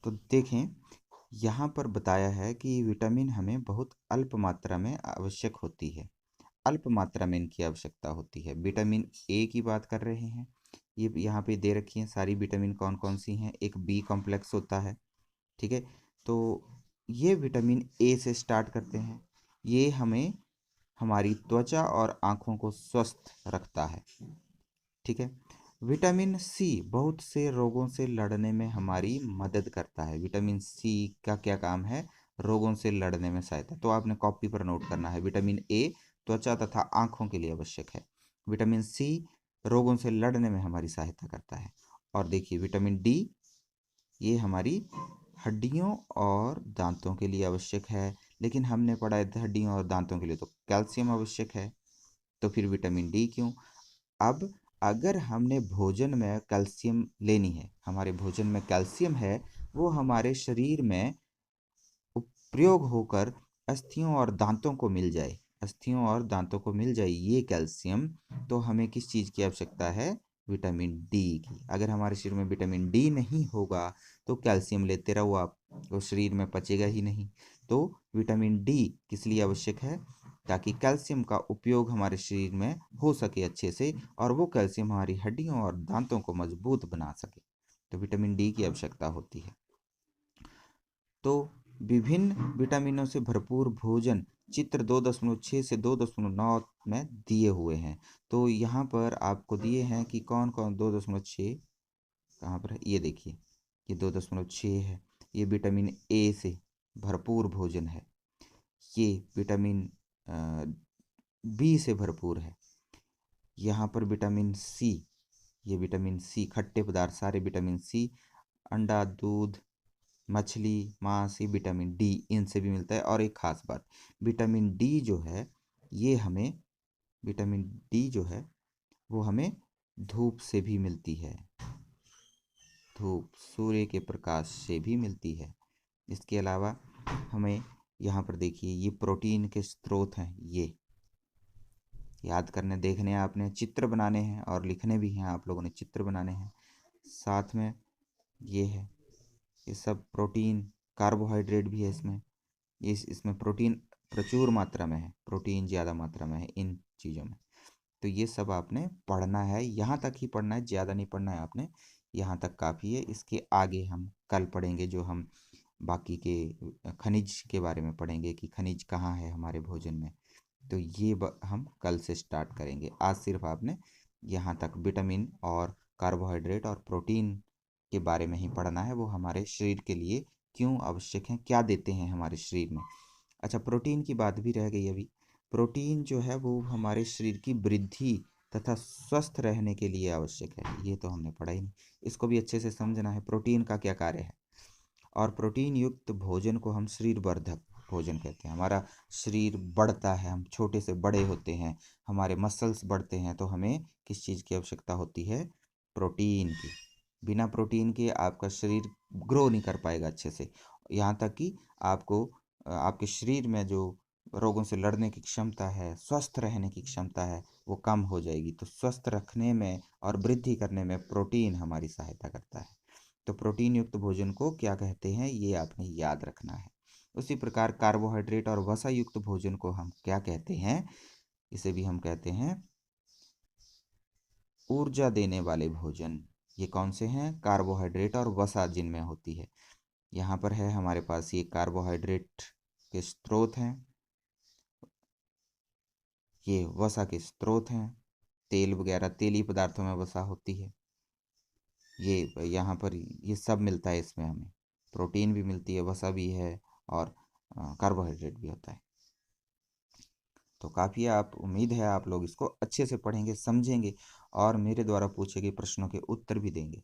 तो देखें, यहाँ पर बताया है कि विटामिन हमें बहुत अल्प मात्रा में आवश्यक होती है। अल्प मात्रा में इनकी आवश्यकता होती है। विटामिन ए की बात कर रहे हैं। ये यहाँ पे दे रखी हैं सारी विटामिन कौन कौन सी हैं। एक बी कॉम्प्लेक्स होता है, ठीक है। तो ये विटामिन ए से स्टार्ट करते हैं। ये हमें हमारी त्वचा और आँखों को स्वस्थ रखता है, ठीक है। विटामिन सी बहुत से रोगों से लड़ने में हमारी मदद करता है। विटामिन सी का क्या काम है? रोगों से लड़ने में सहायता। तो आपने कॉपी पर नोट करना है, विटामिन ए त्वचा तथा आँखों के लिए आवश्यक है। विटामिन सी रोगों से लड़ने में हमारी सहायता करता है। और देखिए विटामिन डी, ये हमारी हड्डियों और दांतों के लिए आवश्यक है। लेकिन हमने पढ़ा है हड्डियों और दांतों के लिए तो कैल्शियम आवश्यक है। तो फिर विटामिन डी क्यों? अब अगर हमने भोजन में कैल्शियम लेनी है, हमारे भोजन में कैल्शियम है, वो हमारे शरीर में उपयोग होकर अस्थियों और दांतों को मिल जाए, अस्थियों और दांतों को मिल जाए ये कैल्शियम, तो हमें किस चीज़ की आवश्यकता है? विटामिन डी की। अगर हमारे शरीर में विटामिन डी नहीं होगा तो कैल्शियम लेते रहो आप, तो शरीर में पचेगा ही नहीं। तो विटामिन डी किस लिए आवश्यक है? ताकि कैल्शियम का उपयोग हमारे शरीर में हो सके अच्छे से, और वो कैल्शियम हमारी हड्डियों और दांतों को मजबूत बना सके। तो विटामिन डी की आवश्यकता होती है। तो विभिन्न विटामिनों से भरपूर भोजन चित्र 2.6 से 2.9 में दिए हुए हैं। तो यहाँ पर आपको दिए हैं कि कौन कौन 2.6 कहाँ पर है, ये देखिए, ये 2.6 है। ये विटामिन ए से भरपूर भोजन है। ये विटामिन बी से भरपूर है। यहाँ पर विटामिन सी, ये विटामिन सी खट्टे पदार्थ सारे विटामिन सी, अंडा, दूध, मछली, मांस, ये विटामिन डी इनसे भी मिलता है। और एक खास बात, विटामिन डी जो है, ये हमें विटामिन डी जो है वो हमें धूप से भी मिलती है। धूप, सूर्य के प्रकाश से भी मिलती है। इसके अलावा हमें यहाँ पर देखिए, ये प्रोटीन के स्रोत हैं। ये याद करने, देखने आपने, चित्र बनाने हैं और लिखने भी हैं, आप लोगों ने चित्र बनाने हैं। साथ में ये है, ये सब प्रोटीन, कार्बोहाइड्रेट भी है इसमें। इसमें प्रोटीन प्रचुर मात्रा में है, प्रोटीन ज़्यादा मात्रा में है इन चीज़ों में। तो ये सब आपने पढ़ना है, यहाँ तक ही पढ़ना है, ज़्यादा नहीं पढ़ना है आपने, यहाँ तक काफ़ी है। इसके आगे हम कल पढ़ेंगे, जो हम बाकी के खनिज के बारे में पढ़ेंगे कि खनिज कहाँ है हमारे भोजन में। तो ये हम कल से स्टार्ट करेंगे। आज सिर्फ आपने यहाँ तक विटामिन और कार्बोहाइड्रेट और प्रोटीन के बारे में ही पढ़ना है। वो हमारे शरीर के लिए क्यों आवश्यक हैं, क्या देते हैं हमारे शरीर में। अच्छा, प्रोटीन की बात भी रह गई अभी। प्रोटीन जो है वो हमारे शरीर की वृद्धि तथा स्वस्थ रहने के लिए आवश्यक है। ये तो हमने पढ़ा ही नहीं, इसको भी अच्छे से समझना है, प्रोटीन का क्या कार्य है। और प्रोटीन युक्त भोजन को हम शरीर वर्धक भोजन कहते हैं। हमारा शरीर बढ़ता है, हम छोटे से बड़े होते हैं, हमारे मसल्स बढ़ते हैं, तो हमें किस चीज़ की आवश्यकता होती है? प्रोटीन की। बिना प्रोटीन के आपका शरीर ग्रो नहीं कर पाएगा अच्छे से। यहाँ तक कि आपको आपके शरीर में जो रोगों से लड़ने की क्षमता है, स्वस्थ रहने की क्षमता है, वो कम हो जाएगी। तो स्वस्थ रखने में और वृद्धि करने में प्रोटीन हमारी सहायता करता है। तो प्रोटीन युक्त भोजन को क्या कहते हैं, ये आपने याद रखना है। उसी प्रकार कार्बोहाइड्रेट और वसा युक्त भोजन को हम क्या कहते हैं? इसे भी हम कहते हैं ऊर्जा देने वाले भोजन। ये कौन से हैं? कार्बोहाइड्रेट और वसा जिनमें होती है। यहाँ पर है हमारे पास, ये कार्बोहाइड्रेट के स्रोत हैं, ये वसा के स्रोत हैं। तेल वगैरह, तेली पदार्थों में वसा होती है। ये यहाँ पर ये सब मिलता है इसमें, हमें प्रोटीन भी मिलती है, वसा भी है, और कार्बोहाइड्रेट भी होता है। तो काफ़ी आप, उम्मीद है आप लोग इसको अच्छे से पढ़ेंगे, समझेंगे और मेरे द्वारा पूछे गए प्रश्नों के उत्तर भी देंगे।